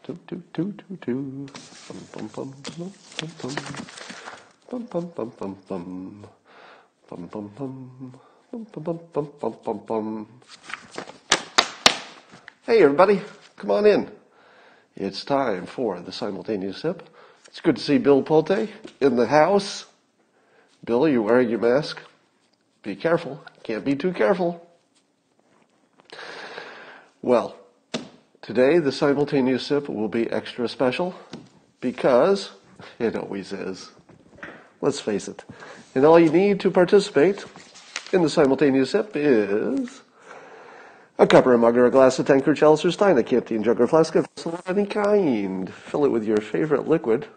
Toot, toot, toot, toot, toot. Bum, bum, bum, bum, bum, bum. Bum, bum, bum, bum, bum. Bum, bum, bum. Bum, bum, bum, bum, bum, bum, bum. Hey, everybody. Come on in. It's time for the simultaneous sip. It's good to see Bill Pulte in the house. Bill, are you wearing your mask? Be careful. Can't be too careful. Well, today the simultaneous sip will be extra special because it always is. Let's face it. And all you need to participate in the simultaneous sip is a cup or a mug or a glass, a tankard, chalice or stein, a canteen, jug or flask of any kind. Fill it with your favorite liquid.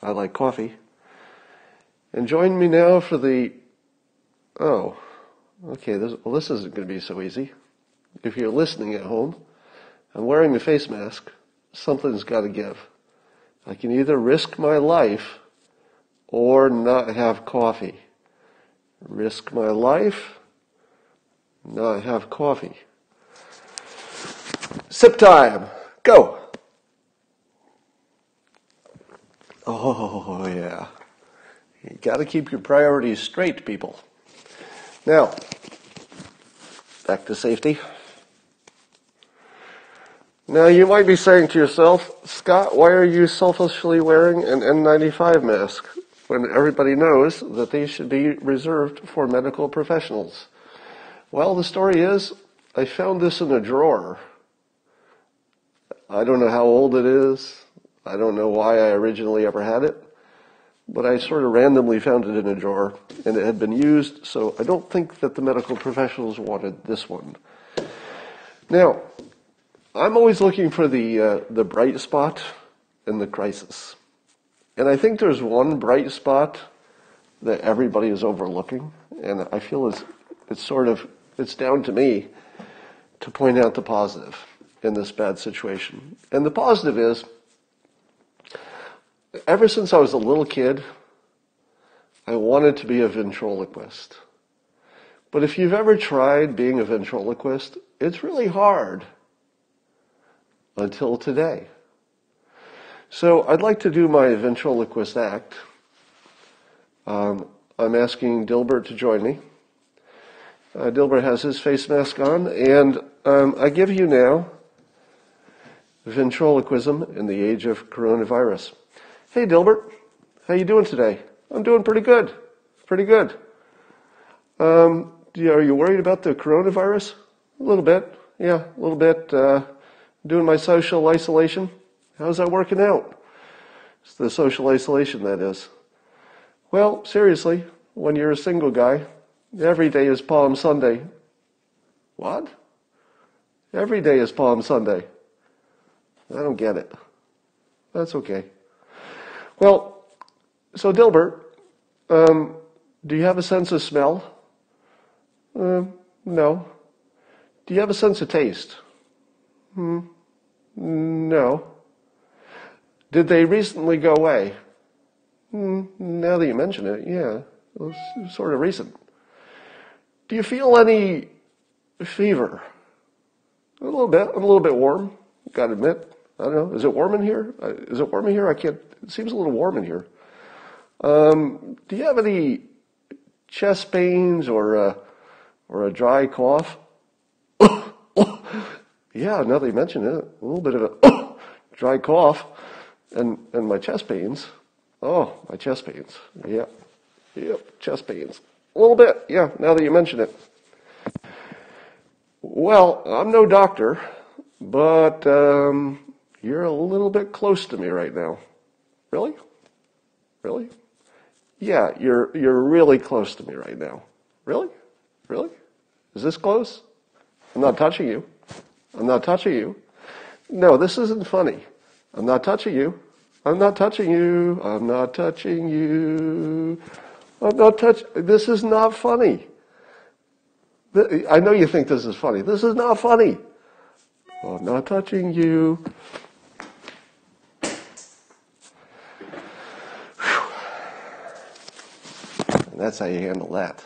I like coffee. And join me now for the... Oh, okay, this isn't going to be so easy. If you're listening at home, I'm wearing a face mask. Something's got to give. I can either risk my life or not have coffee. Risk my life, not have coffee. Sip time. Go. Oh, yeah. You got to keep your priorities straight, people. Now, back to safety. Now, you might be saying to yourself, Scott, why are you selfishly wearing an N95 mask when everybody knows that these should be reserved for medical professionals? Well, the story is, I found this in a drawer. I don't know how old it is. I don't know why I originally ever had it. But I sort of randomly found it in a drawer, and it had been used, so I don't think that the medical professionals wanted this one. Now, I'm always looking for the bright spot in the crisis. And I think there's one bright spot that everybody is overlooking, and I feel it's down to me to point out the positive in this bad situation. And the positive is, ever since I was a little kid, I wanted to be a ventriloquist. But if you've ever tried being a ventriloquist, it's really hard until today. So I'd like to do my ventriloquist act. I'm asking Dilbert to join me. Dilbert has his face mask on, and I give you now ventriloquism in the age of coronavirus. Hey, Dilbert, how you doing today? I'm doing pretty good. Pretty good. Are you worried about the coronavirus? A little bit. Yeah, a little bit. Doing my social isolation. How's that working out? It's the social isolation, that is. Well, seriously, when you're a single guy, every day is Palm Sunday. What? Every day is Palm Sunday. I don't get it. That's okay. Well, so Dilbert, do you have a sense of smell? No. Do you have a sense of taste? No. Did they recently go away? Now that you mention it, yeah, it was sort of recent. Do you feel any fever? A little bit. I'm a little bit warm, gotta admit. I don't know. Is it warm in here? Is it warm in here? It seems a little warm in here. Do you have any chest pains or a dry cough? Yeah, now that you mention it, a little bit of a dry cough and my chest pains. Oh, my chest pains. Yeah. Yep, chest pains. A little bit, yeah, now that you mention it. Well, I'm no doctor, but you're a little bit close to me right now. Really? Really? Yeah, you're really close to me right now. Really? Really? Is this close? I'm not touching you. I'm not touching you. No, this isn't funny. I'm not touching you. I'm not touching you. I'm not touching you. This is not funny. I know you think this is funny. This is not funny. I'm not touching you. And that's how you handle that.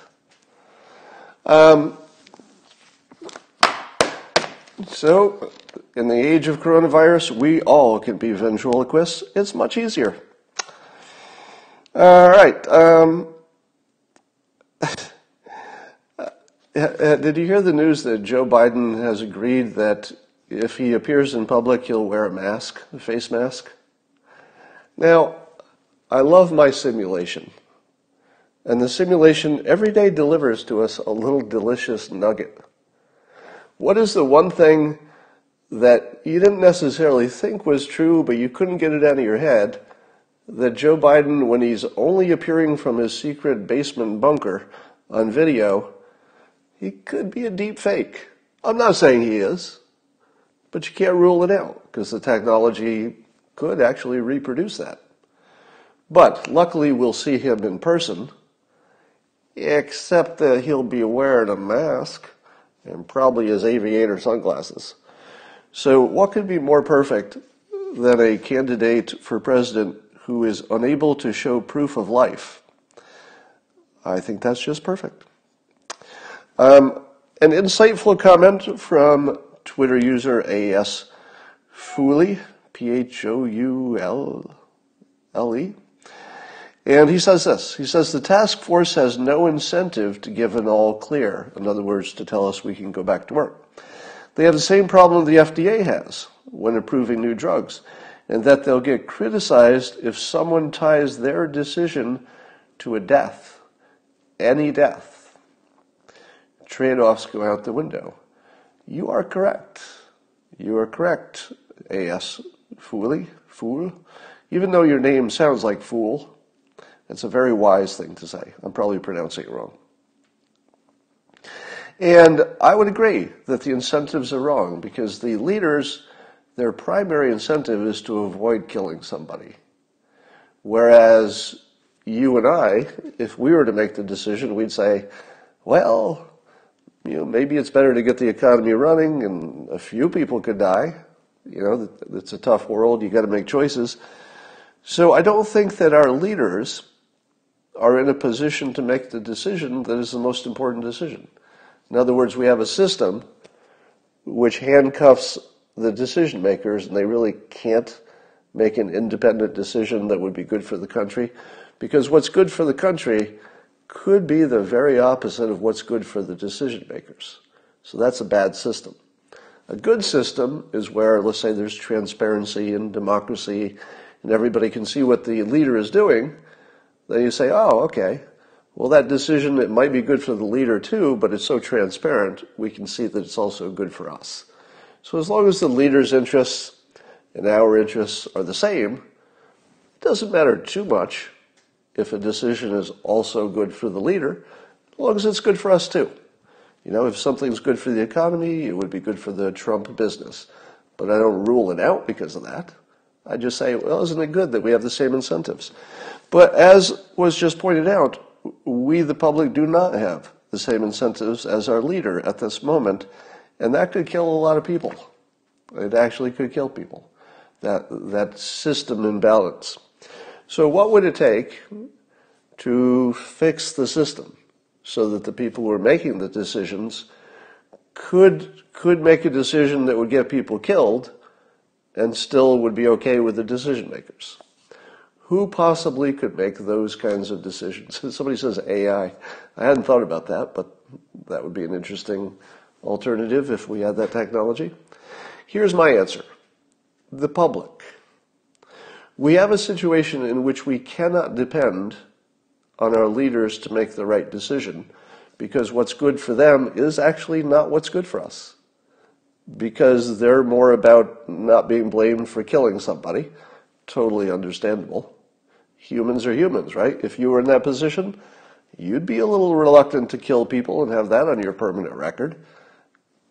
So, In the age of coronavirus, we all can be ventriloquists. It's much easier. All right. Did you hear the news that Joe Biden has agreed that if he appears in public, he'll wear a mask, a face mask? Now, I love my simulation. And the simulation every day delivers to us a little delicious nugget. What is the one thing that you didn't necessarily think was true, but you couldn't get it out of your head, that Joe Biden, when he's only appearing from his secret basement bunker on video, he could be a deep fake? I'm not saying he is, but you can't rule it out, because the technology could actually reproduce that. But luckily we'll see him in person, except that he'll be wearing a mask and probably his aviator sunglasses. So what could be more perfect than a candidate for president who is unable to show proof of life? I think that's just perfect. An insightful comment from Twitter user A.S. Fooley, P-H-O-U-L-L-E. And he says this. He says, the task force has no incentive to give an all clear. In other words, to tell us we can go back to work. They have the same problem the FDA has when approving new drugs, and that they'll get criticized if someone ties their decision to a death, any death. Trade-offs go out the window. You are correct. You are correct, A.S. Fool. Even though your name sounds like fool, it's a very wise thing to say. I'm probably pronouncing it wrong. And I would agree that the incentives are wrong, because the leaders, their primary incentive is to avoid killing somebody. Whereas you and I, if we were to make the decision, we'd say, well, maybe it's better to get the economy running and a few people could die. It's a tough world. You got to make choices. So I don't think that our leaders are in a position to make the decision that is the most important decision. In other words, we have a system which handcuffs the decision makers, and they really can't make an independent decision that would be good for the country, because what's good for the country could be the very opposite of what's good for the decision makers. So that's a bad system. A good system is where, let's say, there's transparency and democracy, and everybody can see what the leader is doing. Then you say, oh, okay. Well, that decision, it might be good for the leader too, but it's so transparent, we can see that it's also good for us. So as long as the leader's interests and our interests are the same, it doesn't matter too much if a decision is also good for the leader, as long as it's good for us too. If something's good for the economy, it would be good for the Trump business. But I don't rule it out because of that. I just say, well, isn't it good that we have the same incentives? But as was just pointed out, we, the public, do not have the same incentives as our leader at this moment, and that could kill a lot of people. It actually could kill people, that system imbalance. So what would it take to fix the system so that the people who are making the decisions could make a decision that would get people killed and still would be okay with the decision makers? Who possibly could make those kinds of decisions? Somebody says AI. I hadn't thought about that, but that would be an interesting alternative if we had that technology. Here's my answer. The public. We have a situation in which we cannot depend on our leaders to make the right decision, because what's good for them is actually not what's good for us, because they're more about not being blamed for killing somebody. Totally understandable. Humans are humans, right? If you were in that position, you'd be a little reluctant to kill people and have that on your permanent record.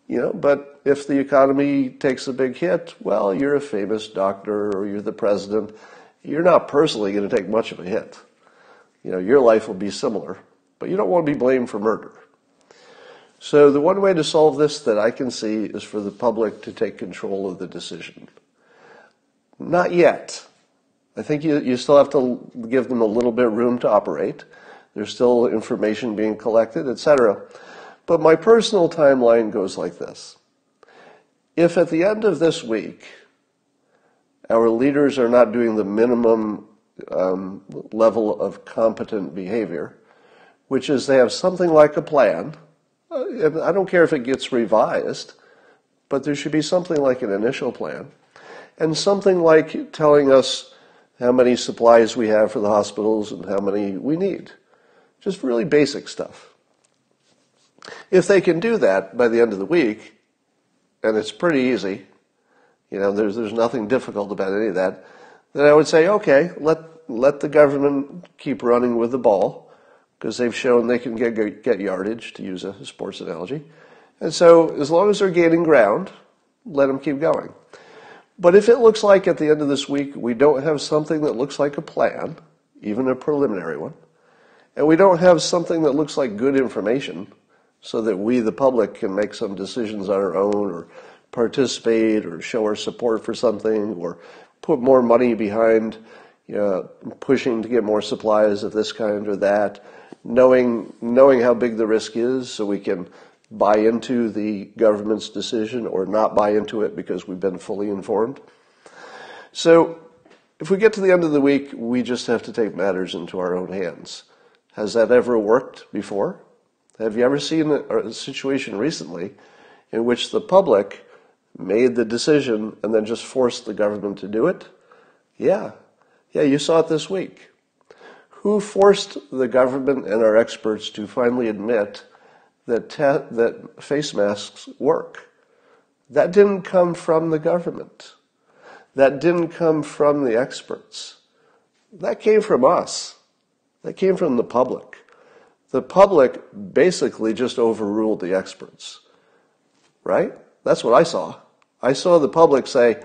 But if the economy takes a big hit, well, you're a famous doctor or you're the president. You're not personally going to take much of a hit. Your life will be similar, but you don't want to be blamed for murder. So the one way to solve this that I can see is for the public to take control of the decision. Not yet. I think you still have to give them a little bit of room to operate. There's still information being collected, etc. But my personal timeline goes like this. If at the end of this week, our leaders are not doing the minimum level of competent behavior, which is they have something like a plan, and I don't care if it gets revised, but there should be something like an initial plan, and something like telling us how many supplies we have for the hospitals and how many we need. Just really basic stuff. If they can do that by the end of the week, and it's pretty easy, there's nothing difficult about any of that, then I would say, okay, let the government keep running with the ball, because they've shown they can get yardage, to use a sports analogy. And so as long as they're gaining ground, let them keep going. But if it looks like at the end of this week we don't have something that looks like a plan, even a preliminary one, and we don't have something that looks like good information so that we, the public, can make some decisions on our own or participate or show our support for something or put more money behind pushing to get more supplies of this kind or that, knowing how big the risk is so we can buy into the government's decision or not buy into it because we've been fully informed. So if we get to the end of the week, we just have to take matters into our own hands. Has that ever worked before? Have you ever seen a situation recently in which the public made the decision and then just forced the government to do it? Yeah, you saw it this week. Who forced the government and our experts to finally admit that face masks work? That didn't come from the government. That didn't come from the experts. That came from us. That came from the public. The public basically just overruled the experts, right? That's what I saw. I saw the public say,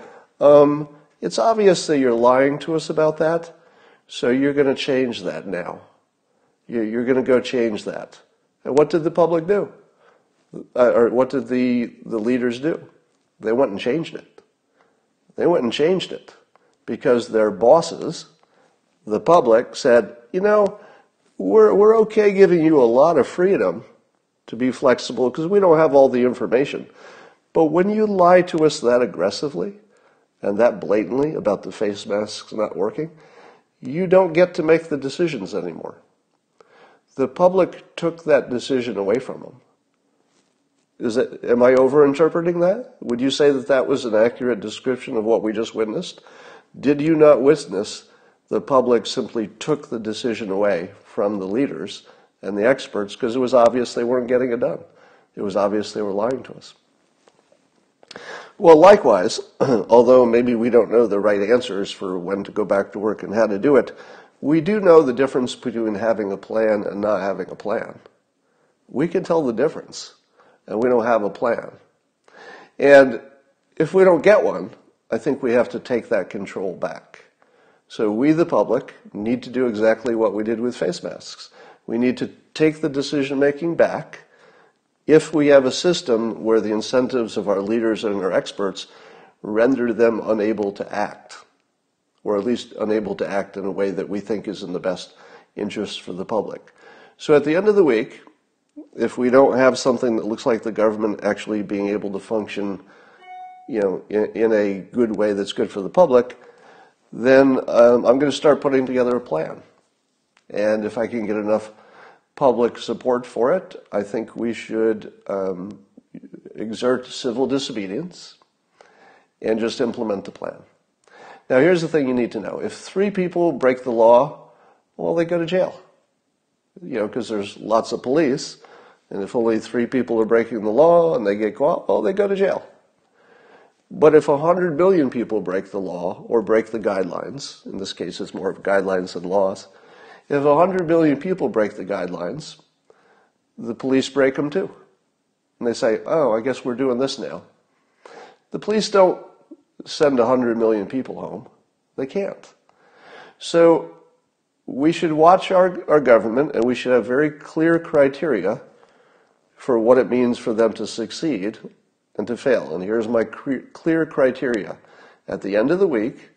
it's obvious that you're lying to us about that, so you're going to change that now. You're going to go change that. And what did the public do? Or what did the leaders do? They went and changed it. They went and changed it because their bosses, the public, said, we're okay giving you a lot of freedom to be flexible because we don't have all the information. But when you lie to us that aggressively and that blatantly about the face masks not working, you don't get to make the decisions anymore. The public took that decision away from them. Am I overinterpreting that? Would you say that that was an accurate description of what we just witnessed? Did you not witness the public simply took the decision away from the leaders and the experts because it was obvious they weren't getting it done? It was obvious they were lying to us. Well, likewise, although maybe we don't know the right answers for when to go back to work and how to do it, we do know the difference between having a plan and not having a plan. We can tell the difference, and we don't have a plan. And if we don't get one, I think we have to take that control back. So we, the public, need to do exactly what we did with face masks. We need to take the decision-making back. If we have a system where the incentives of our leaders and our experts render them unable to act, or at least unable to act in a way that we think is in the best interest for the public. So at the end of the week, if we don't have something that looks like the government actually being able to function, in a good way that's good for the public, then I'm going to start putting together a plan. And if I can get enough public support for it, I think we should exert civil disobedience and just implement the plan. Now, here's the thing you need to know. If 3 people break the law, well, they go to jail. Because there's lots of police, and if only 3 people are breaking the law and they get caught, well, they go to jail. But if 100 million people break the law or break the guidelines, in this case it's more of guidelines than laws, if 100 million people break the guidelines, the police break them too. And they say, oh, I guess we're doing this now. The police don't send 100 million people home. They can't. So we should watch our government, and we should have very clear criteria for what it means for them to succeed and to fail. And here's my clear criteria. At the end of the week,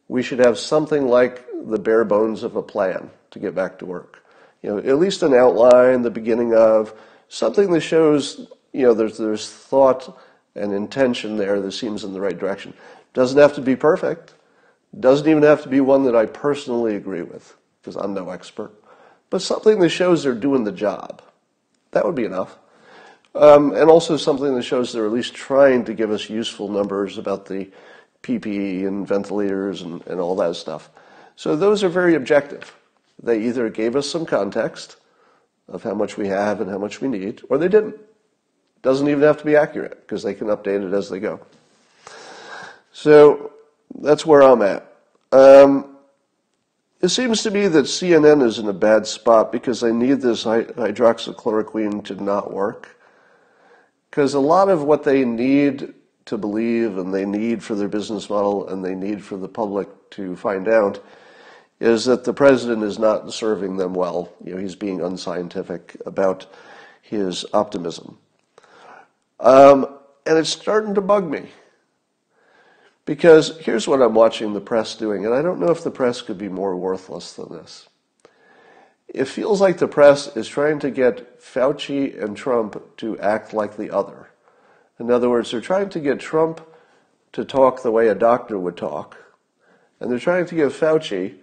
we should have something like the bare bones of a plan to get back to work. At least an outline, the beginning of, something that shows, there's thought an intention there that seems in the right direction. Doesn't have to be perfect. Doesn't even have to be one that I personally agree with, because I'm no expert. But something that shows they're doing the job. That would be enough. And also something that shows they're at least trying to give us useful numbers about the PPE and ventilators and all that stuff. So those are very objective. They either gave us some context of how much we have and how much we need, or they didn't. Doesn't even have to be accurate, because they can update it as they go. So that's where I'm at. It seems to me that CNN is in a bad spot because they need this hydroxychloroquine to not work. Because a lot of what they need to believe, and they need for their business model, and they need for the public to find out, is that the president is not serving them well. He's being unscientific about his optimism. And it's starting to bug me. Because here's what I'm watching the press doing, and I don't know if the press could be more worthless than this. It feels like the press is trying to get Fauci and Trump to act like the other. In other words, they're trying to get Trump to talk the way a doctor would talk, and they're trying to get Fauci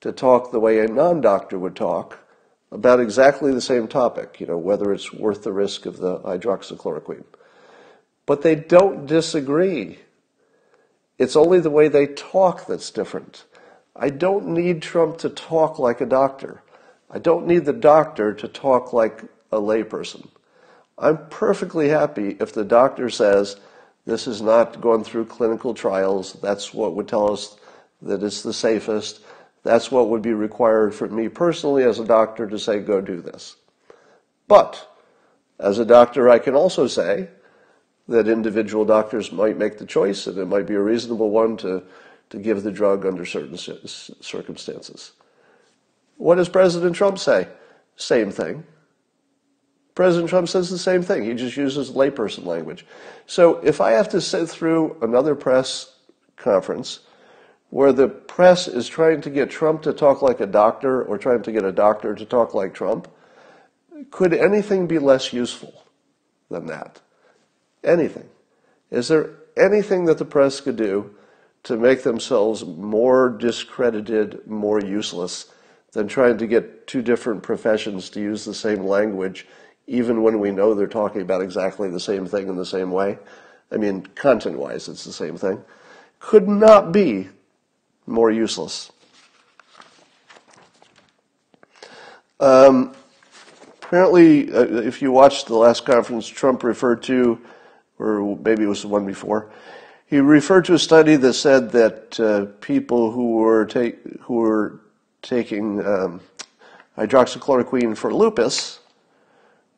to talk the way a non-doctor would talk about exactly the same topic, whether it's worth the risk of the hydroxychloroquine. But they don't disagree. It's only the way they talk that's different. I don't need Trump to talk like a doctor. I don't need the doctor to talk like a layperson. I'm perfectly happy if the doctor says, this is not going through clinical trials, that's what would tell us that it's the safest, that's what would be required for me personally as a doctor to say, go do this. But, as a doctor, I can also say that individual doctors might make the choice, and it might be a reasonable one to give the drug under certain circumstances. What does President Trump say? Same thing. President Trump says the same thing. He just uses layperson language. So if I have to sit through another press conference where the press is trying to get Trump to talk like a doctor or trying to get a doctor to talk like Trump, could anything be less useful than that? Anything. Is there anything that the press could do to make themselves more discredited, more useless, than trying to get two different professions to use the same language, even when we know they're talking about exactly the same thing in the same way? I mean, content-wise, it's the same thing. Could not be more useless. Apparently, if you watched the last conference, Trump referred to, or maybe it was the one before, he referred to a study that said that people who were taking hydroxychloroquine for lupus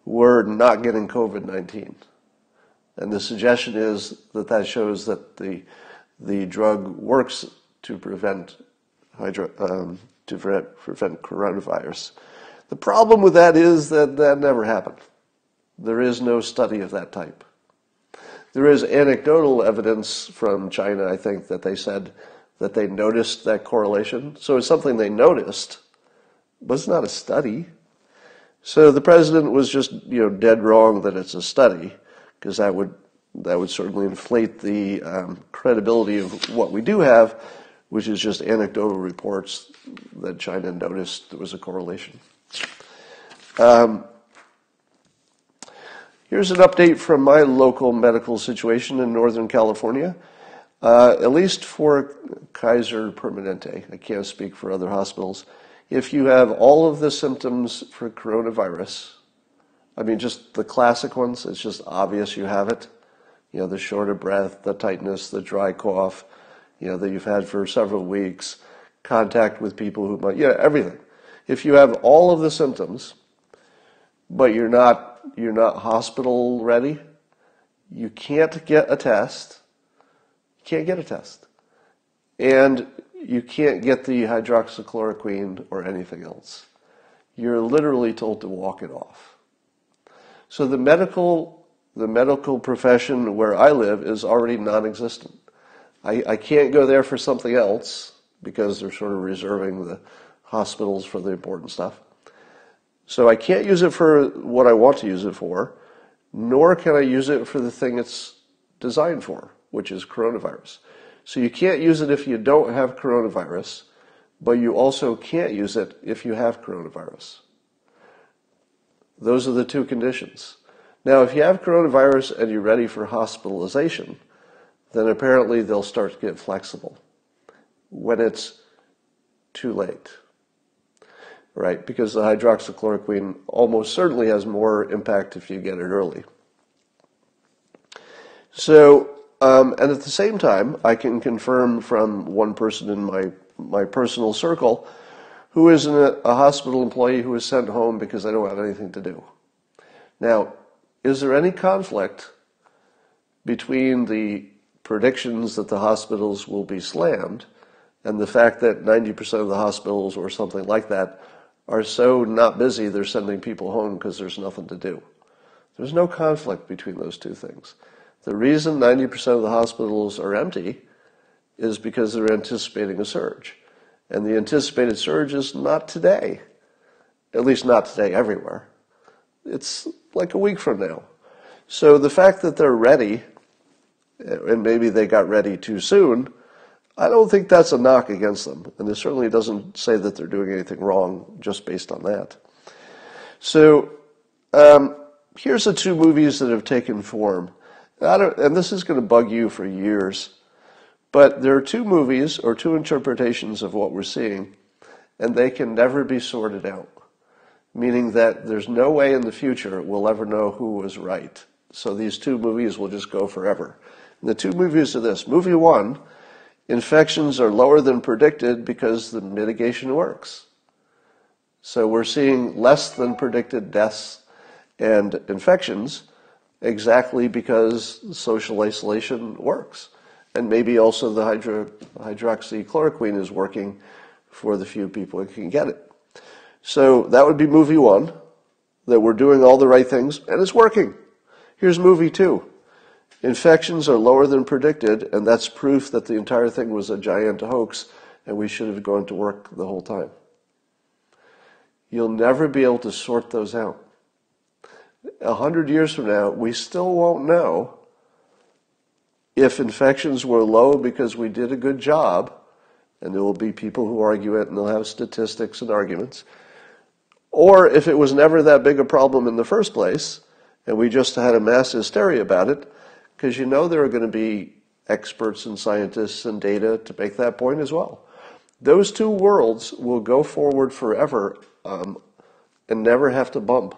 were not getting COVID-19. And the suggestion is that that shows that the drug works to prevent coronavirus. The problem with that is that that never happened. There is no study of that type. There is anecdotal evidence from China, I think, that they said that they noticed that correlation. So it's something they noticed, but it's not a study. So the president was just, dead wrong that it's a study, because that would certainly inflate the credibility of what we do have, which is just anecdotal reports that China noticed there was a correlation. Here's an update from my local medical situation in Northern California. At least for Kaiser Permanente, I can't speak for other hospitals. If you have all of the symptoms for coronavirus, I mean, just the classic ones, it's just obvious you have it. The short of breath, the tightness, the dry cough, that you've had for several weeks, contact with people who might, everything. If you have all of the symptoms, but you're not hospital ready, you can't get a test. You can't get a test. And you can't get the hydroxychloroquine or anything else. You're literally told to walk it off. So the medical profession where I live is already non-existent. I can't go there for something else because they're sort of reserving the hospitals for the important stuff. So I can't use it for what I want to use it for, nor can I use it for the thing it's designed for, which is coronavirus. So you can't use it if you don't have coronavirus, but you also can't use it if you have coronavirus. Those are the two conditions. Now, if you have coronavirus and you're ready for hospitalization, then apparently they'll start to get flexible when it's too late, right? Because the hydroxychloroquine almost certainly has more impact if you get it early. So, and at the same time, I can confirm from one person in my personal circle who is a hospital employee who was sent home because they don't have anything to do. Now, is there any conflict between the predictions that the hospitals will be slammed and the fact that 90% of the hospitals or something like that are so not busy they're sending people home because there's nothing to do? There's no conflict between those two things. The reason 90% of the hospitals are empty is because they're anticipating a surge. And the anticipated surge is not today, at least not today everywhere. It's like a week from now. So the fact that they're ready, and maybe they got ready too soon, I don't think that's a knock against them. And it certainly doesn't say that they're doing anything wrong just based on that. So here's the two movies that have taken form. And this is going to bug you for years, but there are two movies or two interpretations of what we're seeing, and they can never be sorted out, meaning that there's no way in the future we'll ever know who was right. So these two movies will just go forever. And the two movies are this. Movie one, infections are lower than predicted because the mitigation works. So we're seeing less than predicted deaths and infections exactly because social isolation works. And maybe also the hydroxychloroquine is working for the few people who can get it. So that would be movie one, that we're doing all the right things, and it's working. Here's movie two. Infections are lower than predicted, and that's proof that the entire thing was a giant hoax, and we should have gone to work the whole time. You'll never be able to sort those out. 100 years from now, we still won't know if infections were low because we did a good job, and there will be people who argue it, and they'll have statistics and arguments, or if it was never that big a problem in the first place, and we just had a mass hysteria about it, because you know there are going to be experts and scientists and data to make that point as well. Those two worlds will go forward forever and never have to bump.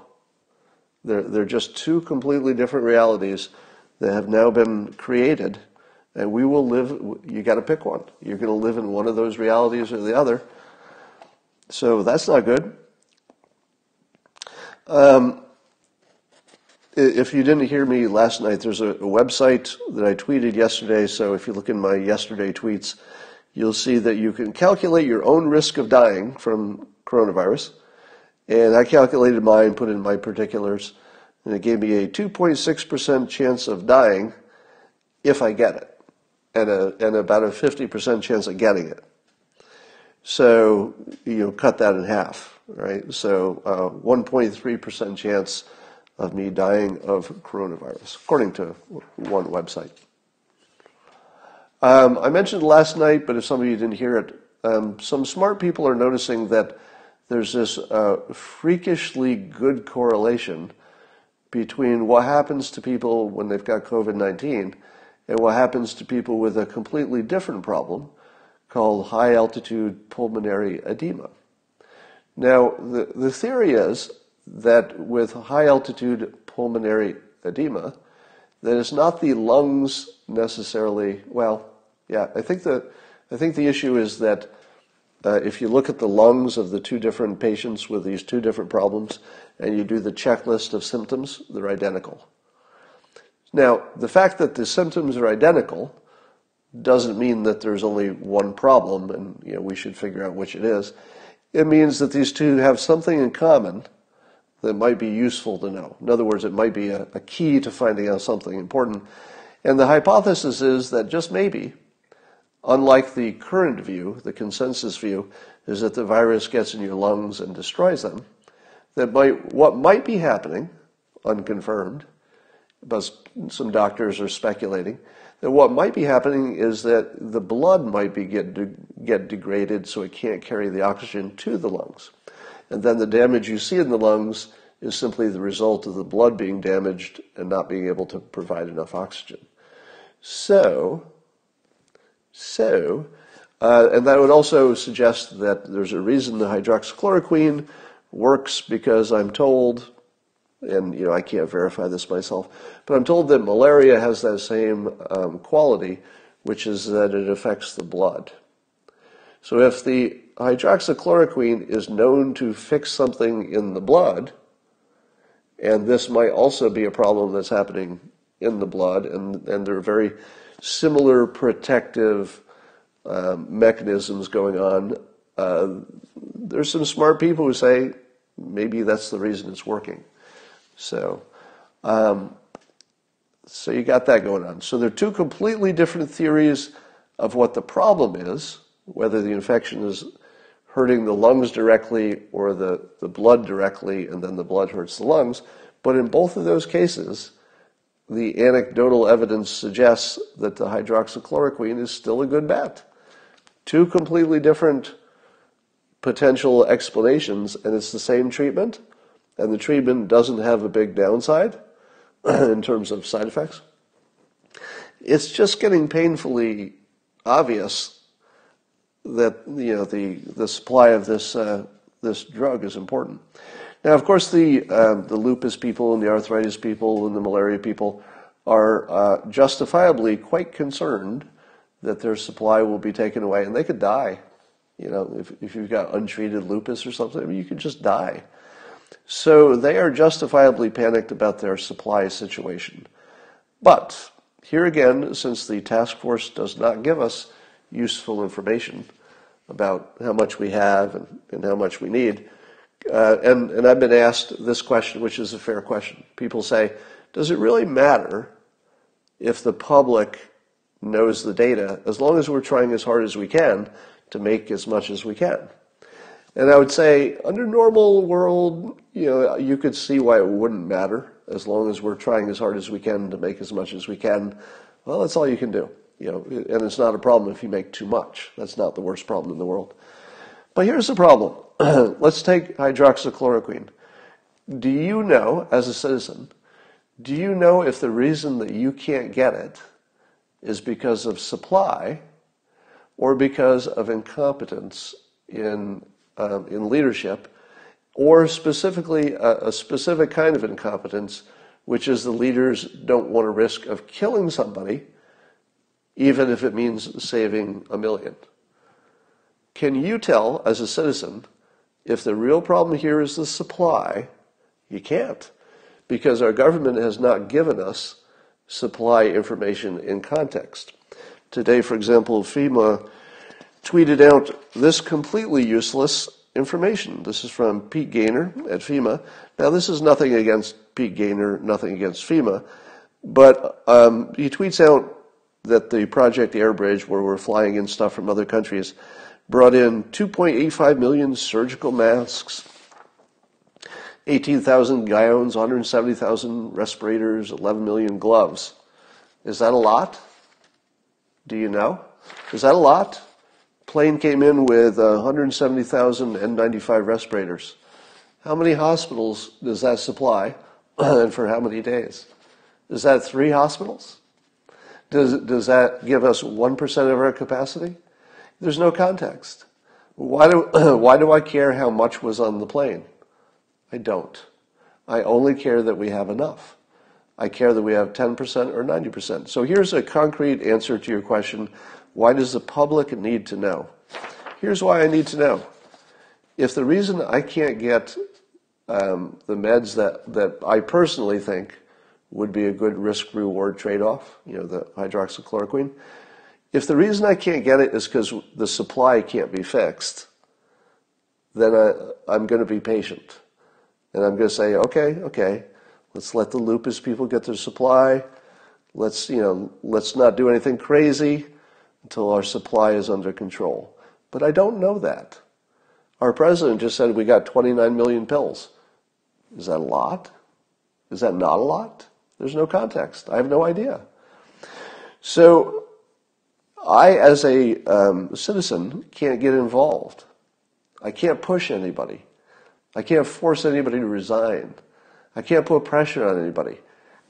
They're just two completely different realities that have now been created, and we will live. You got to pick one. You're going to live in one of those realities or the other. So that's not good. If you didn't hear me last night, there's a website that I tweeted yesterday. So if you look in my yesterday tweets, you'll see that you can calculate your own risk of dying from coronavirus. And I calculated mine, put in my particulars, and it gave me a 2.6% chance of dying if I get it, and about a 50% chance of getting it. So, cut that in half, right? So 1.3% chance of me dying of coronavirus, according to one website. I mentioned last night, but if some of you didn't hear it, some smart people are noticing that there's this freakishly good correlation between what happens to people when they've got COVID-19 and what happens to people with a completely different problem called high-altitude pulmonary edema. Now, the theory is that with high-altitude pulmonary edema, that it's not the lungs necessarily. I think the issue is that if you look at the lungs of the two different patients with these two different problems and you do the checklist of symptoms, they're identical. Now, the fact that the symptoms are identical doesn't mean that there's only one problem and we should figure out which it is. It means that these two have something in common that might be useful to know. In other words, it might be a key to finding out something important. And the hypothesis is that just maybe, unlike the current view, the consensus view, is that the virus gets in your lungs and destroys them, that what might be happening, unconfirmed, but some doctors are speculating that what might be happening is that the blood might be get degraded so it can't carry the oxygen to the lungs. And then the damage you see in the lungs is simply the result of the blood being damaged and not being able to provide enough oxygen. And that would also suggest that there's a reason the hydroxychloroquine works, because I'm told, and I can't verify this myself, but I'm told that malaria has that same quality, which is that it affects the blood. So if the hydroxychloroquine is known to fix something in the blood, and this might also be a problem that's happening in the blood, and there are very similar protective mechanisms going on, there's some smart people who say maybe that's the reason it's working. So you got that going on. So there are two completely different theories of what the problem is, whether the infection is hurting the lungs directly or the blood directly, and then the blood hurts the lungs. But in both of those cases, the anecdotal evidence suggests that the hydroxychloroquine is still a good bet. Two completely different potential explanations, and it's the same treatment, and the treatment doesn't have a big downside in terms of side effects. It's just getting painfully obvious that the supply of this drug is important. Now, of course, the lupus people and the arthritis people and the malaria people are justifiably quite concerned that their supply will be taken away, and they could die. If you've got untreated lupus or something, you could just die. So they are justifiably panicked about their supply situation. But here again, since the task force does not give us useful information about how much we have and how much we need, and I've been asked this question, which is a fair question. People say, does it really matter if the public knows the data, as long as we're trying as hard as we can to make as much as we can? And I would say, under normal world, you could see why it wouldn't matter, as long as we're trying as hard as we can to make as much as we can. Well, that's all you can do. And it's not a problem if you make too much. That's not the worst problem in the world. But here's the problem. Let's take hydroxychloroquine. Do you know, as a citizen, do you know if the reason that you can't get it is because of supply or because of incompetence in leadership, or specifically a specific kind of incompetence, which is the leaders don't want to risk of killing somebody, even if it means saving 1 million? Can you tell, as a citizen, if the real problem here is the supply? You can't, because our government has not given us supply information in context. Today, for example, FEMA tweeted out this completely useless information. This is from Pete Gaynor at FEMA. Now, this is nothing against Pete Gaynor, nothing against FEMA, but he tweets out that the Project Airbridge, where we're flying in stuff from other countries, brought in 2.85 million surgical masks, 18,000 gowns, 170,000 respirators, 11 million gloves. Is that a lot? Do you know? Is that a lot? Plane came in with 170,000 N95 respirators. How many hospitals does that supply, and for how many days? Is that 3 hospitals? Does that give us 1% of our capacity? There's no context. Why do I care how much was on the plane? I don't. I only care that we have enough. I care that we have 10% or 90%. So here's a concrete answer to your question. Why does the public need to know? Here's why I need to know. If the reason I can't get the meds that I personally think would be a good risk-reward trade-off, the hydroxychloroquine, if the reason I can't get it is because the supply can't be fixed, then I'm going to be patient. And I'm going to say, okay, let's let the lupus people get their supply. Let's not do anything crazy until our supply is under control. But I don't know that. Our president just said we got 29 million pills. Is that a lot? Is that not a lot? There's no context. I have no idea. So I, as a citizen, can't get involved. I can't push anybody. I can't force anybody to resign. I can't put pressure on anybody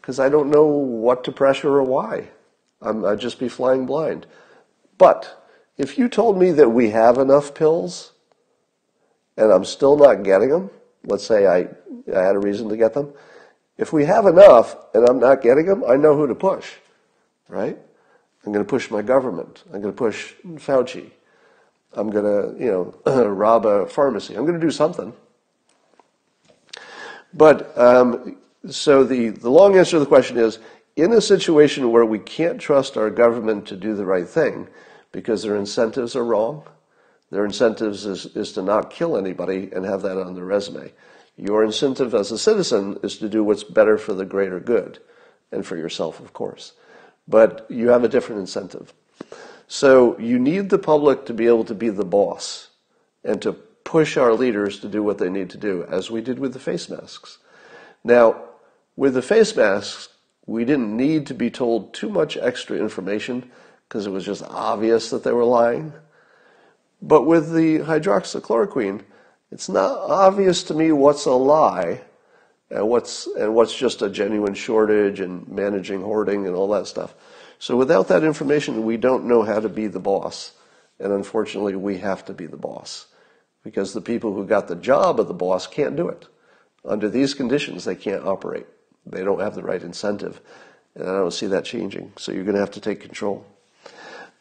because I don't know what to pressure or why. I'd just be flying blind. But if you told me that we have enough pills and I'm still not getting them, let's say I had a reason to get them, if we have enough and I'm not getting them, I know who to push, right? I'm going to push my government. I'm going to push Fauci. I'm going to, rob a pharmacy. I'm going to do something. But so the long answer to the question is, in a situation where we can't trust our government to do the right thing because their incentives are wrong, their incentives is to not kill anybody and have that on their resume. Your incentive as a citizen is to do what's better for the greater good, and for yourself, of course. But you have a different incentive. So you need the public to be able to be the boss and to push our leaders to do what they need to do, as we did with the face masks. Now, with the face masks, we didn't need to be told too much extra information because it was just obvious that they were lying. But with the hydroxychloroquine, it's not obvious to me what's a lie and what's just a genuine shortage and managing hoarding and all that stuff. So without that information, we don't know how to be the boss. And unfortunately, we have to be the boss because the people who got the job of the boss can't do it. Under these conditions, they can't operate. They don't have the right incentive. And I don't see that changing. So you're going to have to take control.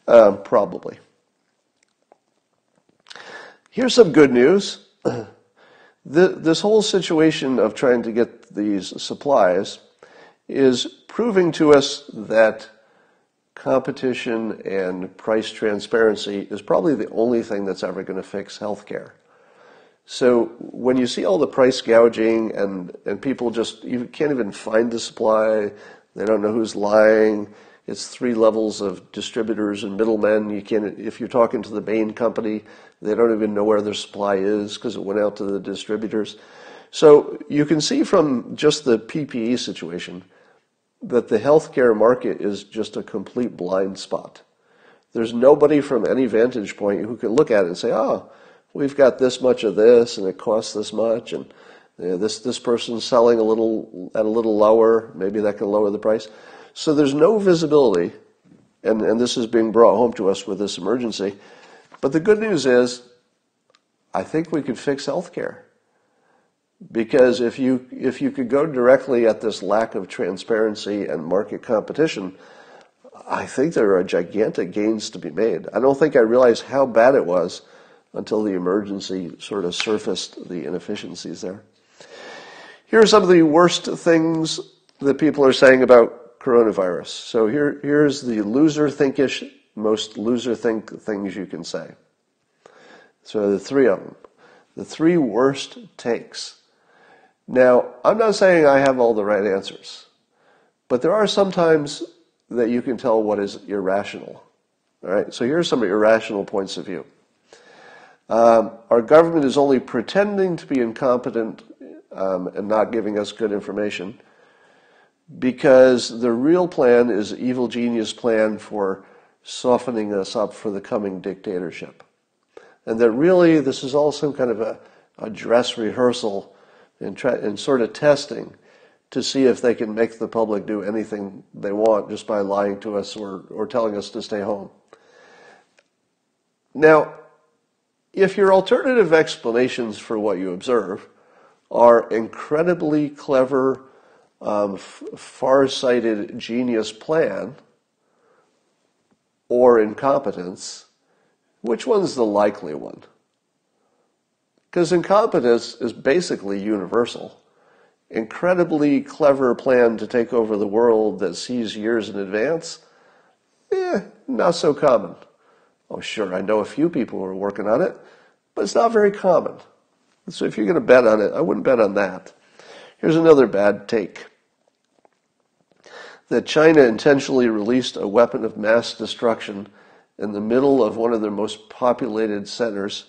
Probably. Here's some good news. This whole situation of trying to get these supplies is proving to us that competition and price transparency is probably the only thing that's ever going to fix healthcare. So when you see all the price gouging and people you can't even find the supply, they don't know who's lying. It's 3 levels of distributors and middlemen. If you're talking to the main company, they don't even know where their supply is because it went out to the distributors. So you can see from just the PPE situation that the healthcare market is just a complete blind spot. There's nobody from any vantage point who can look at it and say, oh, we've got this much of this and it costs this much, and this person's selling at a little lower, maybe that can lower the price. So there's no visibility, and this is being brought home to us with this emergency. But the good news is, I think we could fix healthcare. Because if you could go directly at this lack of transparency and market competition, I think there are gigantic gains to be made. I don't think I realized how bad it was until the emergency sort of surfaced the inefficiencies there. Here are some of the worst things that people are saying about coronavirus. So here's the loser-thinkish, most loser-think things you can say. So the 3 of them. The 3 worst takes. Now, I'm not saying I have all the right answers, but there are some times that you can tell what is irrational. All right, so here are some irrational points of view. Our government is only pretending to be incompetent and not giving us good information because the real plan is an evil genius plan for softening us up for the coming dictatorship. And that really this is all some kind of a dress rehearsal and sort of testing to see if they can make the public do anything they want just by lying to us or telling us to stay home. Now, if your alternative explanations for what you observe are incredibly clever, far-sighted genius plan or incompetence, which one's the likely one? Because incompetence is basically universal. Incredibly clever plan to take over the world that sees years in advance, not so common. Oh, sure, I know a few people who are working on it, but it's not very common. So if you're going to bet on it, I wouldn't bet on that. Here's another bad take. That China intentionally released a weapon of mass destruction in the middle of one of their most populated centers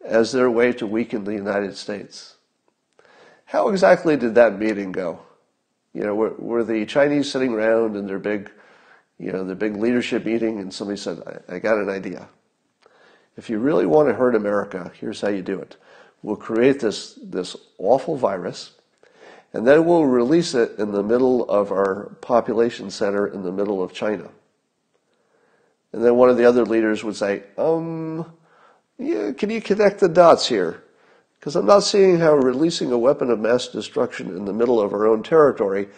as their way to weaken the United States. How exactly did that meeting go? were the Chinese sitting around in their big leadership meeting, and somebody said, I got an idea. If you really want to hurt America, here's how you do it. We'll create this awful virus, and then we'll release it in the middle of our population center in the middle of China. And then one of the other leaders would say, yeah, can you connect the dots here? Because I'm not seeing how releasing a weapon of mass destruction in the middle of our own territory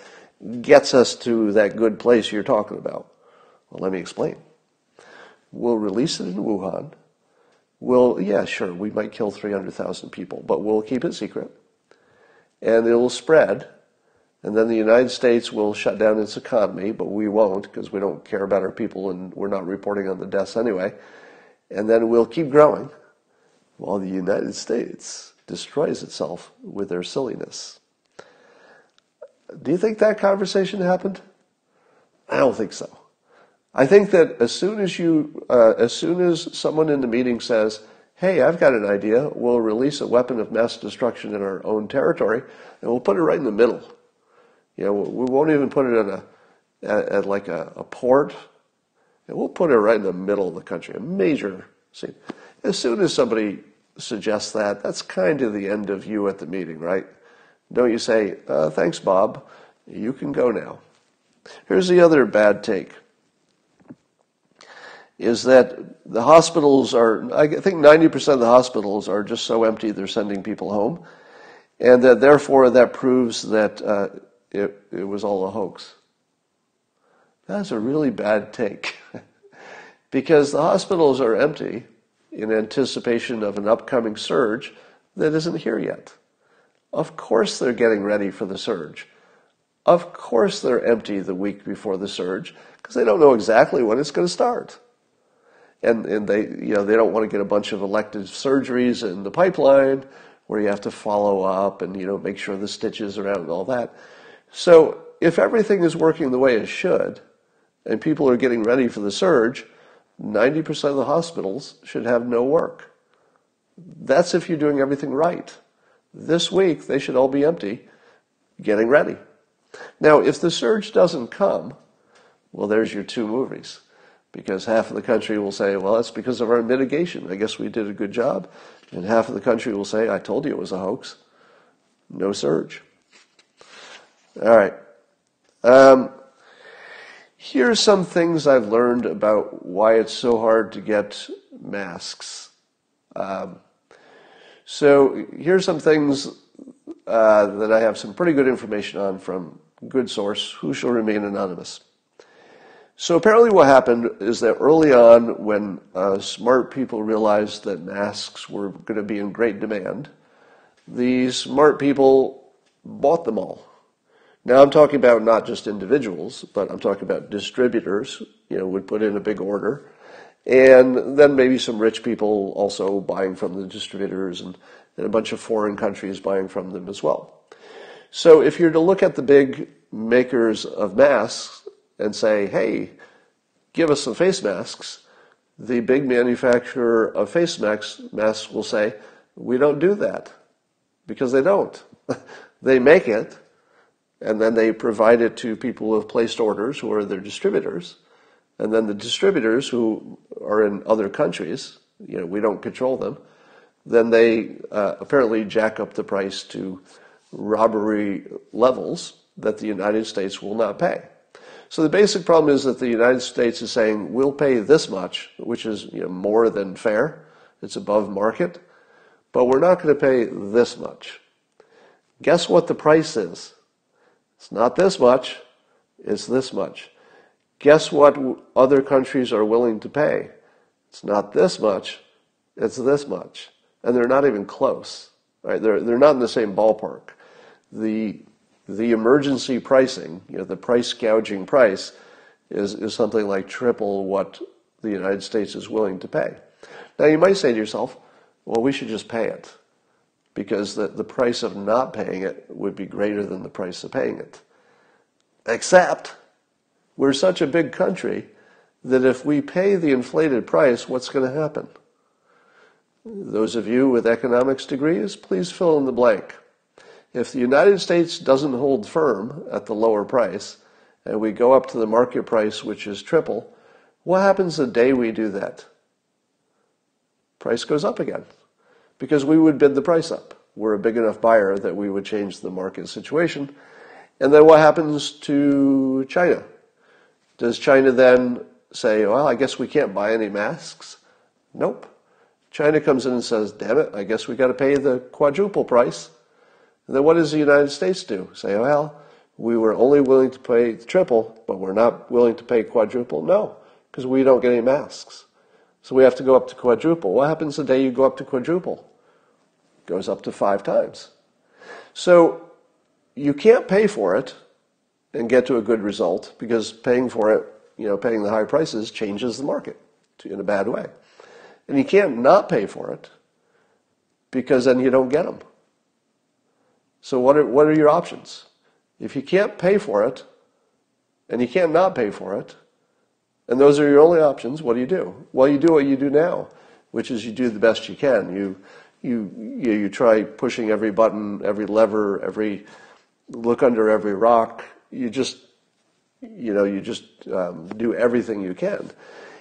gets us to that good place you're talking about. Well, let me explain. We'll release it in Wuhan. Yeah, sure, we might kill 300,000 people, but we'll keep it secret. And it'll spread. And then the United States will shut down its economy, but we won't because we don't care about our people and we're not reporting on the deaths anyway. And then we'll keep growing while the United States destroys itself with their silliness. Do you think that conversation happened? I don't think so. I think that as soon as someone in the meeting says, hey, I've got an idea, we'll release a weapon of mass destruction in our own territory, and we'll put it right in the middle. We won't even put it at like a port. And we'll put it right in the middle of the country, a major scene. As soon as somebody suggests that, that's kind of the end of you at the meeting, right? Don't you say, thanks, Bob, you can go now. Here's the other bad take, is that the hospitals I think 90% of the hospitals are just so empty they're sending people home, and that therefore that proves that it was all a hoax. That's a really bad take, because the hospitals are empty in anticipation of an upcoming surge that isn't here yet. Of course they're getting ready for the surge. Of course they're empty the week before the surge, because they don't know exactly when it's going to start. And they don't want to get a bunch of elective surgeries in the pipeline where you have to follow up and make sure the stitches are out and all that. So if everything is working the way it should, and people are getting ready for the surge, 90% of the hospitals should have no work. That's if you're doing everything right. This week, they should all be empty, getting ready. Now, if the surge doesn't come, well, there's your two movies. Because half of the country will say, well, that's because of our mitigation. I guess we did a good job. And half of the country will say, I told you it was a hoax. No surge. All right. Here's some things I've learned about why it's so hard to get masks. So here's some things that I have some pretty good information on from good source, who shall remain anonymous. So apparently what happened is that early on, when smart people realized that masks were going to be in great demand, the smart people bought them all. Now I'm talking about not just individuals, but I'm talking about distributors, would put in a big order. And then maybe some rich people also buying from the distributors and a bunch of foreign countries buying from them as well. So if you're to look at the big makers of masks and say, hey, give us some face masks, the big manufacturer of face masks will say, we don't do that, because they don't. They make it, and then they provide it to people who have placed orders, who are their distributors. And then the distributors who are in other countries, we don't control them, then they apparently jack up the price to robbery levels that the United States will not pay. So the basic problem is that the United States is saying, we'll pay this much, which is more than fair. It's above market. But we're not going to pay this much. Guess what the price is? It's not this much. It's this much. Guess what other countries are willing to pay? It's not this much. It's this much. And they're not even close. Right? They're not in the same ballpark. The emergency pricing, the price gouging price, is something like triple what the United States is willing to pay. Now you might say to yourself, well, we should just pay it, because the price of not paying it would be greater than the price of paying it. Except we're such a big country that if we pay the inflated price, what's going to happen? Those of you with economics degrees, please fill in the blank. If the United States doesn't hold firm at the lower price, and we go up to the market price, which is triple, what happens the day we do that? Price goes up again, because we would bid the price up. We're a big enough buyer that we would change the market situation. And then what happens to China? Does China then say, well, I guess we can't buy any masks? Nope. China comes in and says, damn it, I guess we got to pay the quadruple price. And then what does the United States do? Say, well, we were only willing to pay triple, but we're not willing to pay quadruple? No, because we don't get any masks. So we have to go up to quadruple. What happens the day you go up to quadruple? It goes up to 5 times. So you can't pay for it and get to a good result, because paying for it, paying the high prices changes the market in a bad way. And you can't not pay for it, because then you don't get them. So what are your options? If you can't pay for it, and you can't not pay for it, and those are your only options, what do? Well, you do what you do now, which is you do the best you can. You try pushing every button, every lever, look under every rock. You just do everything you can.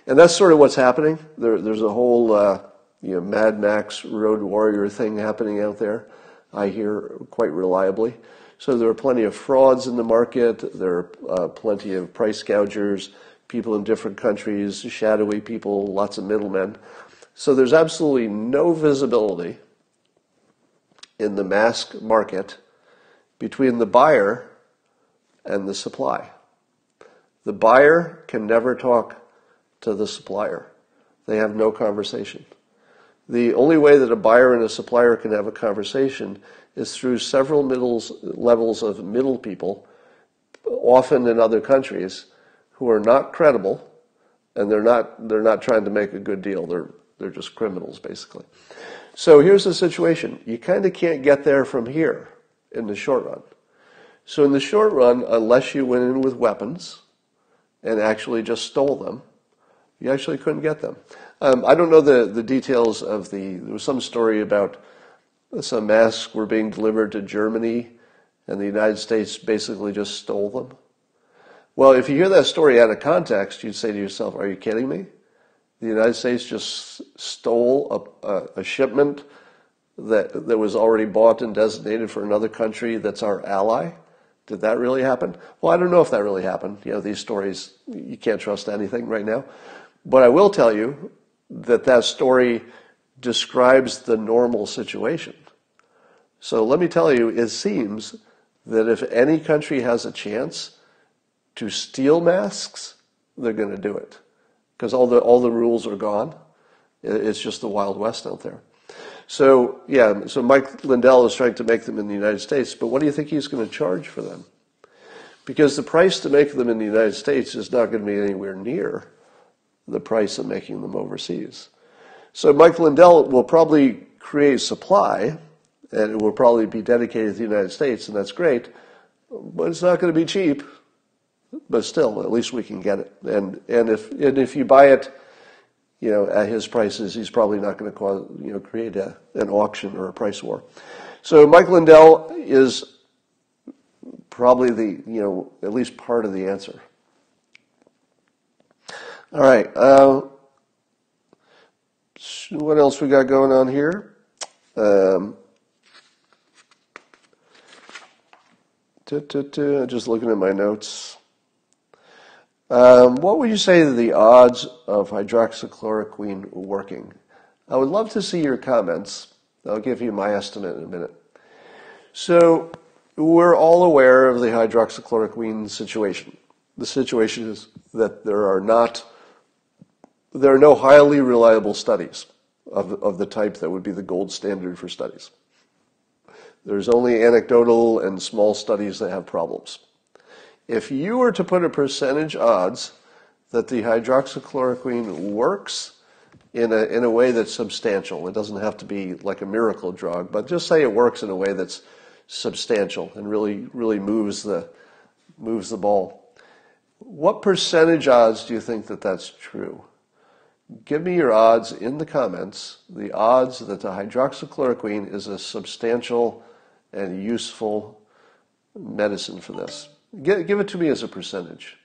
And that's sort of what's happening. There's a whole Mad Max Road Warrior thing happening out there, I hear quite reliably. So there are plenty of frauds in the market. There are plenty of price gougers, people in different countries, shadowy people, lots of middlemen. So there's absolutely no visibility in the mask market between the buyer and the supply. The buyer can never talk to the supplier. They have no conversation. The only way that a buyer and a supplier can have a conversation is through several levels of middle people, often in other countries, who are not credible, and they're not trying to make a good deal. They're just criminals, basically. So here's the situation. You kind of can't get there from here in the short run. So in the short run, unless you went in with weapons and actually just stole them, you actually couldn't get them. I don't know the details of there was some story about some masks were being delivered to Germany and the United States basically just stole them. Well, if you hear that story out of context, you'd say to yourself, are you kidding me? The United States just stole a shipment that was already bought and designated for another country that's our ally? Did that really happen? Well, I don't know if that really happened. These stories, you can't trust anything right now. But I will tell you that story describes the normal situation. So let me tell you, it seems that if any country has a chance to steal masks, they're going to do it. Because all the rules are gone. It's just the Wild West out there. So Mike Lindell is trying to make them in the United States, but what do you think he's going to charge for them? Because the price to make them in the United States is not going to be anywhere near the price of making them overseas. So Mike Lindell will probably create supply, and it will probably be dedicated to the United States, and that's great, but it's not going to be cheap. But still, at least we can get it. And if you buy it, at his prices, he's probably not going to create an auction or a price war. So Mike Lindell is probably at least part of the answer. All right. What else we got going on here? Just looking at my notes. What would you say are the odds of hydroxychloroquine working? I would love to see your comments. I'll give you my estimate in a minute. So we're all aware of the hydroxychloroquine situation. The situation is that there are no highly reliable studies of the type that would be the gold standard for studies. There's only anecdotal and small studies that have problems. If you were to put a percentage odds that the hydroxychloroquine works in a way that's substantial, it doesn't have to be like a miracle drug, but just say it works in a way that's substantial and really moves the ball. What percentage odds do you think that that's true? Give me your odds in the comments, the odds that the hydroxychloroquine is a substantial and useful medicine for this. Give it to me as a percentage.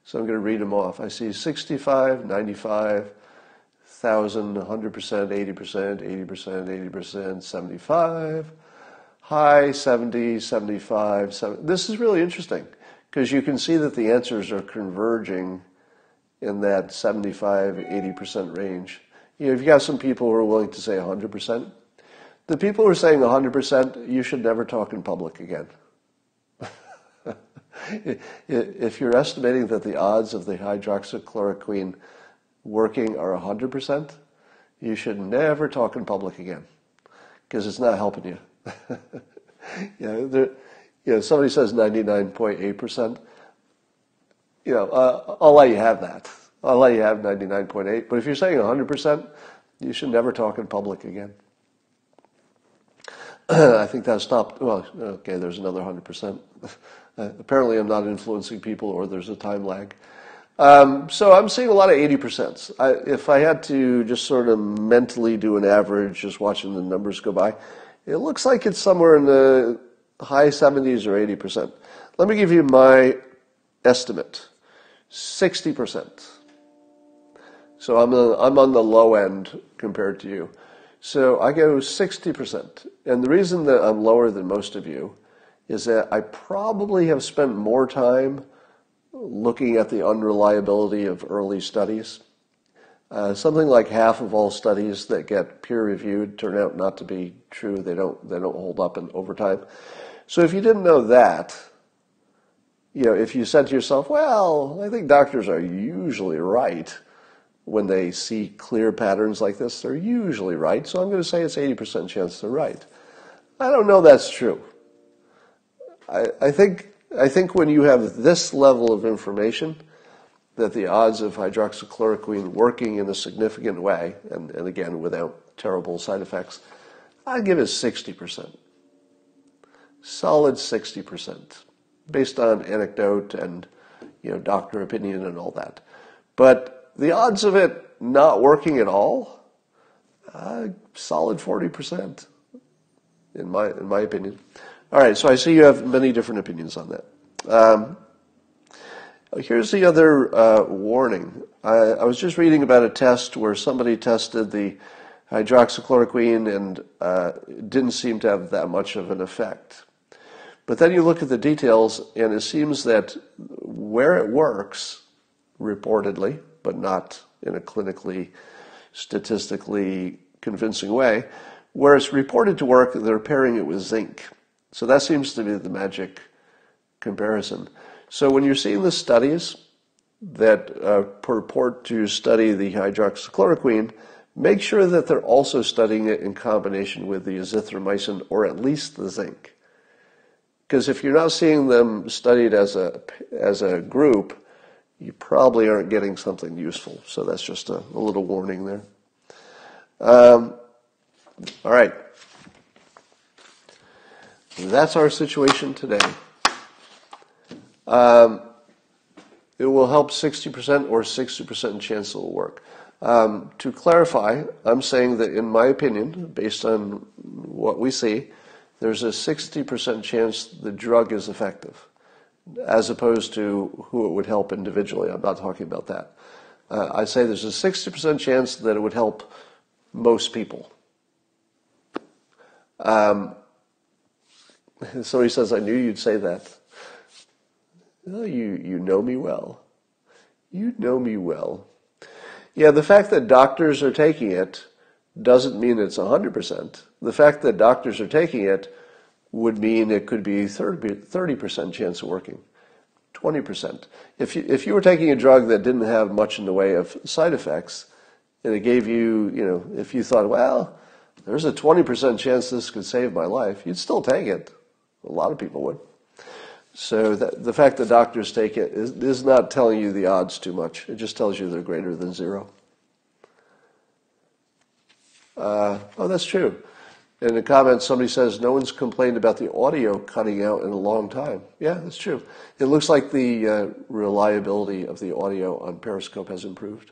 So I'm going to read them off. I see 65, 95, 1,000, 100%, 80%, 80%, 80%, 75, high 70, 75, 70. This is really interesting because you can see that the answers are converging in that 75, 80% range. You know, if you got some people who are willing to say 100%, the people who are saying 100%, you should never talk in public again. If you're estimating that the odds of the hydroxychloroquine working are 100%, you should never talk in public again because it's not helping you. Somebody says 99.8%. I'll let you have that. I'll let you have 99.8. But if you're saying 100%, you should never talk in public again. I think that stopped. Well, okay, there's another 100%. Apparently I'm not influencing people, or there's a time lag. So I'm seeing a lot of 80%. If I had to just sort of mentally do an average, just watching the numbers go by, it looks like it's somewhere in the high 70s or 80%. Let me give you my estimate. 60%. So I'm on the low end compared to you. So I go 60%. And the reason that I'm lower than most of you is that I probably have spent more time looking at the unreliability of early studies. Something like half of all studies that get peer-reviewed turn out not to be true. They don't hold up over time. So if you didn't know that, if you said to yourself, well, I think doctors are usually right when they see clear patterns like this, they're usually right. So I'm going to say it's 80% chance they're right. I don't know that's true. I think when you have this level of information, that the odds of hydroxychloroquine working in a significant way, and again without terrible side effects, I'd give it 60%. Solid 60%, based on anecdote and doctor opinion and all that. But the odds of it not working at all, solid 40%, in my opinion. All right, so I see you have many different opinions on that. Here's the other warning. I was just reading about a test where somebody tested the hydroxychloroquine and didn't seem to have that much of an effect. But then you look at the details, and it seems that where it works, reportedly, but not in a clinically, statistically convincing way, where it's reported to work, they're pairing it with zinc. So that seems to be the magic comparison. So when you're seeing the studies that purport to study the hydroxychloroquine, make sure that they're also studying it in combination with the azithromycin or at least the zinc. Because if you're not seeing them studied as a group, you probably aren't getting something useful. So that's just a little warning there. All right. That's our situation today. It will help 60% or 60% chance it will work. To clarify, I'm saying that in my opinion, based on what we see, there's a 60% chance the drug is effective, as opposed to who it would help individually. I'm not talking about that. I say there's a 60% chance that it would help most people. Somebody says, I knew you'd say that. Oh, you know me well. You know me well. Yeah, the fact that doctors are taking it doesn't mean it's 100%. The fact that doctors are taking it would mean it could be 30% chance of working, 20%. If you were taking a drug that didn't have much in the way of side effects, and it gave you, if you thought, well, there's a 20% chance this could save my life, you'd still take it. A lot of people would. So the fact that doctors take it is not telling you the odds too much. It just tells you they're greater than zero. Oh, that's true. In the comments, somebody says, no one's complained about the audio cutting out in a long time. Yeah, that's true. It looks like the reliability of the audio on Periscope has improved.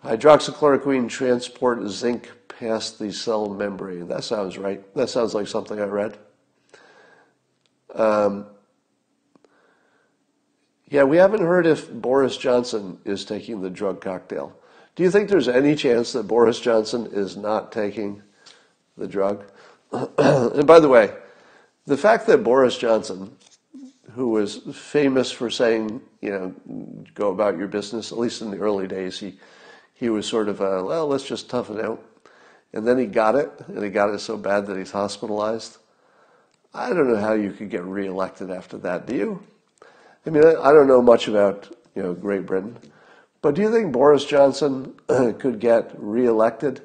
Hydroxychloroquine transport zinc past the cell membrane. That sounds right. That sounds like something I read. Yeah, we haven't heard if Boris Johnson is taking the drug cocktail. Do you think there's any chance that Boris Johnson is not taking the drug? And by the way, the fact that Boris Johnson, who was famous for saying, go about your business, at least in the early days, he was sort of, well, let's just tough it out. And then he got it, and he got it so bad that he's hospitalized. I don't know how you could get reelected after that, do you? I mean, I don't know much about, Great Britain, but do you think Boris Johnson could get reelected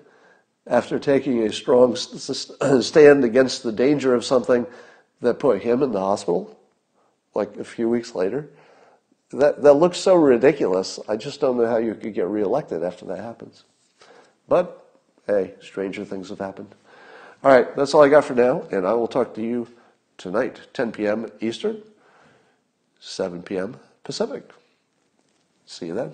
after taking a strong stand against the danger of something that put him in the hospital, like a few weeks later? That looks so ridiculous. I just don't know how you could get reelected after that happens. But, hey, stranger things have happened. All right, that's all I got for now, and I will talk to you tonight, 10 p.m. Eastern, 7 p.m. Pacific. See you then.